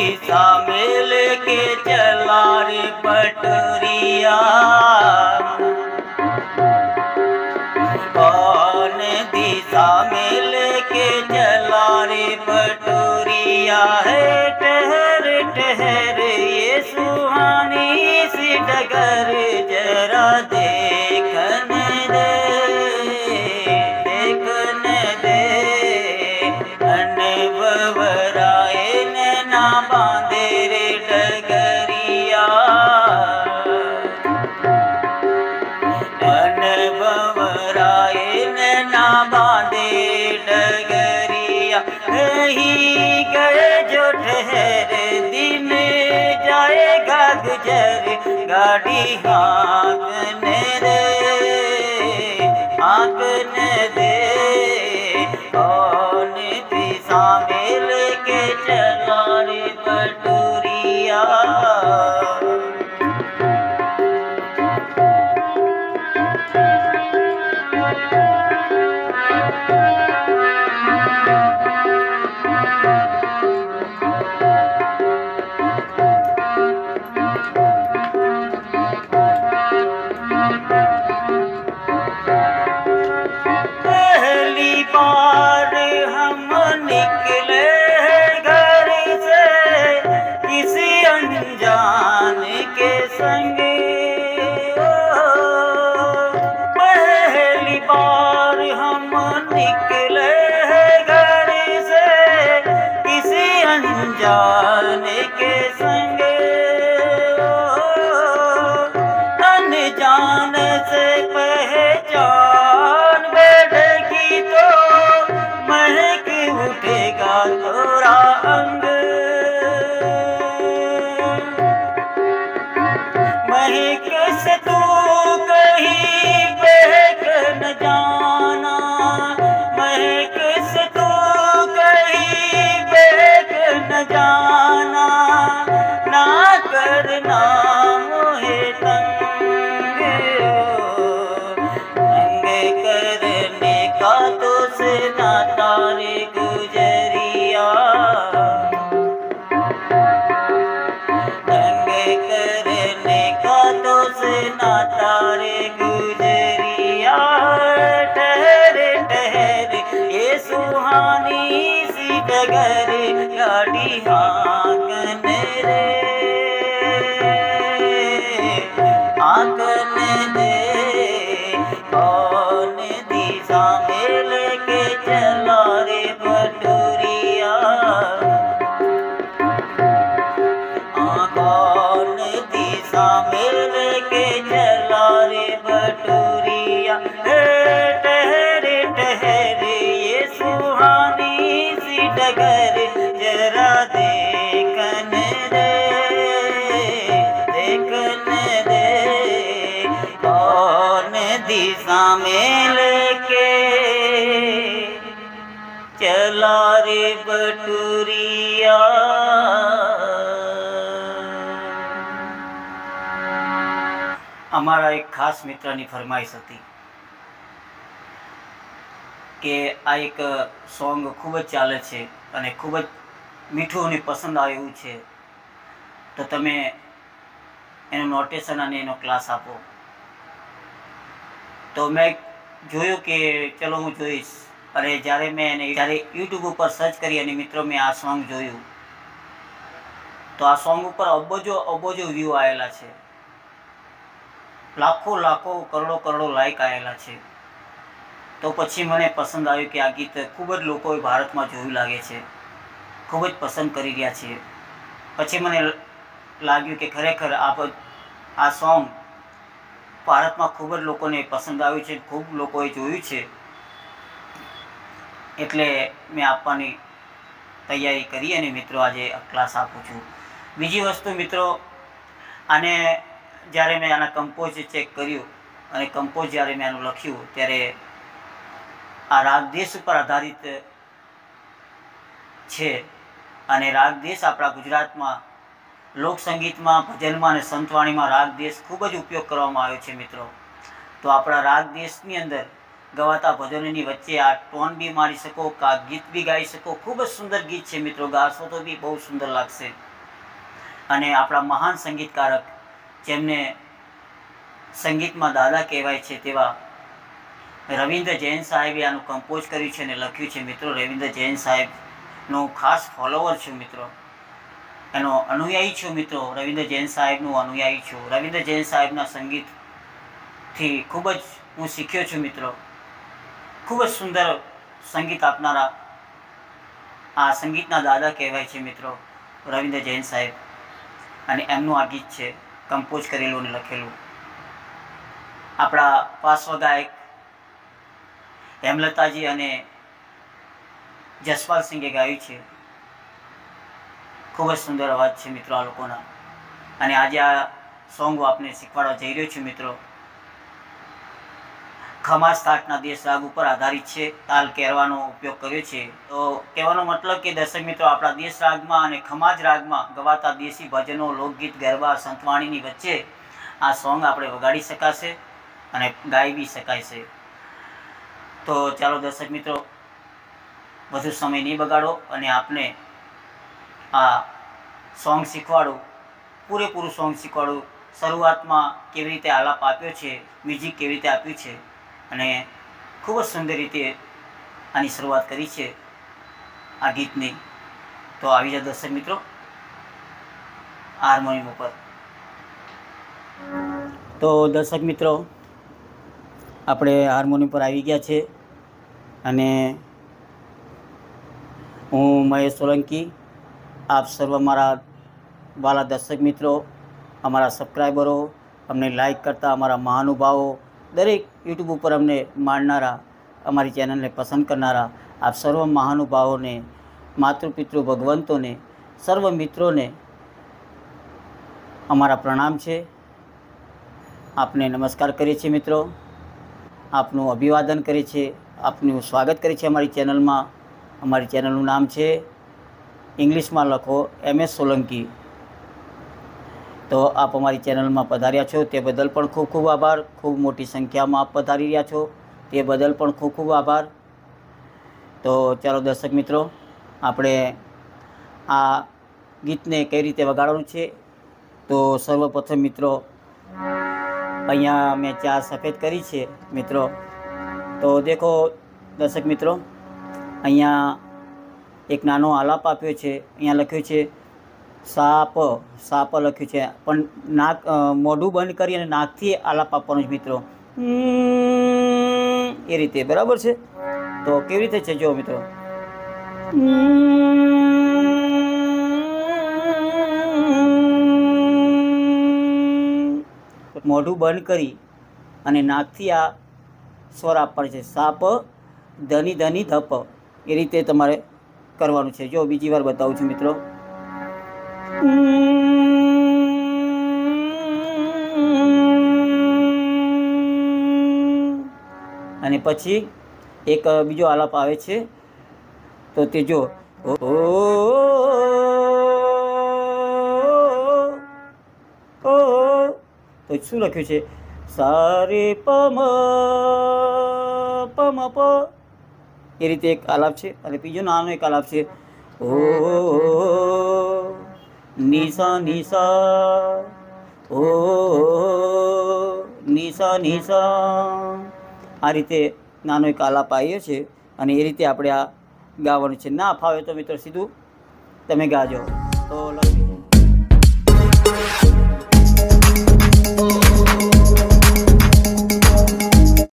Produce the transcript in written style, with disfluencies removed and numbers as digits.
दिशा में लेके चला रे पटरिया, कौन दिशा में लेके चला रे पटरिया है। ठहर ठहर ये सुहानी सी डगर जरा देखने दे, देखने दे। अनबवराए नैना बांधे रे डगरिया, अनबवराए नैना बांधे डगरिया। ही गए जो ठहर दिन जाएगा गुजर, गाड़ी हाँकने दे, हाँकने दे। कौन दिशा में लेके चला रे पटरिया। पहली बार हम निकले घर से किसी अनजान के संग, पहली बार हम निकले घर से किसी अनजान के संग। अनजान से पहचान बैठेगी तो महक उठेगा थोड़ा अंग, महक से तू कहीं बहक न जाना, महक से तू कहीं बहक न जाना। ना करना मोहे तंग, तंग करने का तो से ना तारे गुजरिया, तंग करने का तो से ना तारे गुजरिया। ठहर ठहर ये सुहानी सी डगर, गाड़ी हाँकने रे, हाँकने दे। कौन दिशा में लेके चला रे पटरिया, कौन दिशा में लेके चला रे पटरिया। ठहर ठहर ये सुहानी सी डगर जरा देखने दे, देखने दे। कौन दिशा में लेके चला रे पटरिया। અમારા એક ખાસ મિત્રની ફરમાઈશ હતી કે આ એક સોંગ ખૂબ જ ચાલે છે અને ખૂબ જ મીઠું અને પસંદ આવ્યું છે, તો તમે એનું નોટેશન અને એનો ક્લાસ આપો. તો મેં જોયું કે ચલો હું જોઈશ, અને જ્યારે મેં એને જ્યારે યુટ્યુબ ઉપર સર્ચ કરી અને મિત્રો મેં આ સોંગ જોયું તો આ સોંગ ઉપર અબજો અબજો વ્યૂ આવેલા છે, લાખો લાખો કરોડો કરોડો લાઈક આવેલા છે. તો પછી મને પસંદ આવ્યું કે આ ગીત ખૂબ જ લોકોએ ભારતમાં જોયું લાગે છે, ખૂબ જ પસંદ કરી રહ્યા છે. પછી મને લાગ્યું કે ખરેખર આ સોંગ ભારતમાં ખૂબ જ લોકોને પસંદ આવ્યું છે, ખૂબ લોકોએ જોયું છે, એટલે મેં આપવાની તૈયારી કરી અને મિત્રો આજે ક્લાસ આપું છું. બીજી વસ્તુ મિત્રો, આને જ્યારે મેં આના કમ્પોઝ ચેક કર્યું અને કમ્પોઝ જ્યારે મેં આનું લખ્યું ત્યારે આ રાગદેશ ઉપર આધારિત છે, અને રાગદેશ આપણા ગુજરાતમાં લોકસંગીતમાં, ભજનમાં અને સંતવાણીમાં રાગદેશ ખૂબ જ ઉપયોગ કરવામાં આવ્યો છે મિત્રો. તો આપણા રાગદેશની અંદર ગવાતા ભજનોની વચ્ચે આ ટોન બી મારી શકો, આ ગીત બી ગાઈ શકો. ખૂબ જ સુંદર ગીત છે મિત્રો, ગાશો તો બી બહુ સુંદર લાગશે. અને આપણા મહાન સંગીતકારક જેમને સંગીતમાં દાદા કહેવાય છે તેવા રવિન્દ્ર જૈન સાહેબે આનું કમ્પોઝ કર્યું છે અને લખ્યું છે. મિત્રો, રવિન્દ્ર જૈન સાહેબનો ખાસ ફોલોવર છું મિત્રો, એનો અનુયાયી છું મિત્રો, રવિન્દ્ર જૈન સાહેબનું અનુયાયી છું. રવિન્દ્ર જૈન સાહેબના સંગીતથી ખૂબ જ હું શીખ્યો છું મિત્રો. ખૂબ જ સુંદર સંગીત આપનારા આ સંગીતના દાદા કહેવાય છે મિત્રો રવિન્દ્ર જૈન સાહેબ. અને એમનું આ ગીત છે કમ્પોઝ કરેલું અને લખેલું. આપણા પાર્શ્વગાયક હેમલતાજી અને જસપાલ સિંઘે ગાયું છે. ખૂબ જ સુંદર અવાજ છે મિત્રો આ લોકોના. અને આજે આ સોંગ હું આપને શીખવાડવા જઈ રહ્યો છું મિત્રો. ખમાસ તાટના દેશ રાગ ઉપર આધારિત છે. તાલ કેરવાનો ઉપયોગ કર્યો છે. તો કહેવાનો મતલબ કે દર્શક મિત્રો, આપણા દેશ રાગમાં અને ખમાજ રાગમાં ગવાતા દેશી ભજનો, લોકગીત, ગરબા, સંતવાણીની વચ્ચે આ સોંગ આપણે વગાડી શકાશે અને ગાઈ બી શકાય છે. તો ચાલો દર્શક મિત્રો, વધુ સમય નહીં બગાડો અને આપને આ સોંગ શીખવાડું, પૂરેપૂરું સોંગ શીખવાડું. શરૂઆતમાં કેવી રીતે આલાપ આપ્યો છે, મ્યુઝિક કેવી રીતે આપ્યું છે અને ખૂબ જ સુંદર રીતે આની શરૂઆત કરી છે આ ગીતની. તો આવી જાઓ દર્શક મિત્રો હાર્મોનિયમ ઉપર. તો દર્શક મિત્રો, આપણે હાર્મોનિયમ પર આવી ગયા છે અને હું મહેશ સોલંકી. આપ સર્વ મારા વાલા દર્શક મિત્રો, અમારા સબસ્ક્રાઈબરો, અમને લાઈક કરતા અમારા મહાનુભાવો, દરેક યુટ્યુબ ઉપર અમને માણનારા, અમારી ચેનલને પસંદ કરનારા આપ સર્વ મહાનુભાવોને, માતૃપિતૃ ભગવંતોને, સર્વ મિત્રોને અમારા પ્રણામ છે. આપને નમસ્કાર કરીએ છીએ મિત્રો. આપનું અભિવાદન કરીએ છીએ, આપનું સ્વાગત કરીએ છીએ અમારી ચેનલમાં. અમારી ચેનલનું નામ છે, ઇંગ્લિશમાં લખો MS સોલંકી. તો આપ અમારી ચેનલમાં પધાર્યા છો તે બદલ પણ ખૂબ ખૂબ આભાર. ખૂબ મોટી સંખ્યામાં આપ પધારી રહ્યા છો તે બદલ પણ ખૂબ ખૂબ આભાર. તો ચાલો દર્શક મિત્રો, આપણે આ ગીતને કઈ રીતે વગાડવાનું છે. તો સર્વપ્રથમ મિત્રો, અહીંયા મેં 4 સફેદ કરી છે મિત્રો. તો દેખો દર્શક મિત્રો, અહીંયા એક નાનો આલાપ આપ્યો છે. અહીંયા લખ્યું છે સાપ, સાપ લખ્યું છે, પણ નાક મોઢું બંધ કરી અને નાકથી આલાપ આપવાનો છે મિત્રો, એ રીતે. બરાબર છે? તો કેવી રીતે છે જો મિત્રો, મોઢું બંધ કરી અને નાકથી આ સ્વર આપવાનો છે. સાપ ધની ધની ધપ, એ રીતે તમારે કરવાનું છે. જો બીજી વાર બતાવું છું મિત્રો. અને પછી એક બીજો આલાપ આવે છે. તો તે જો ઓ તો શું લખ્યું છે, સારે પમ પમ પ, એ રીતે એક આલાપ છે. અને બીજો નાનો એક આલાપ છે, ઓ નિશા નિશા, ઓ નિશા નિશા. આ રીતે નાનો એક આલાપ આવ્યો છે અને એ રીતે આપણે આ ગાવાનું છે. ના ફાવે તો મિત્રો સીધું તમે ગાજો. તો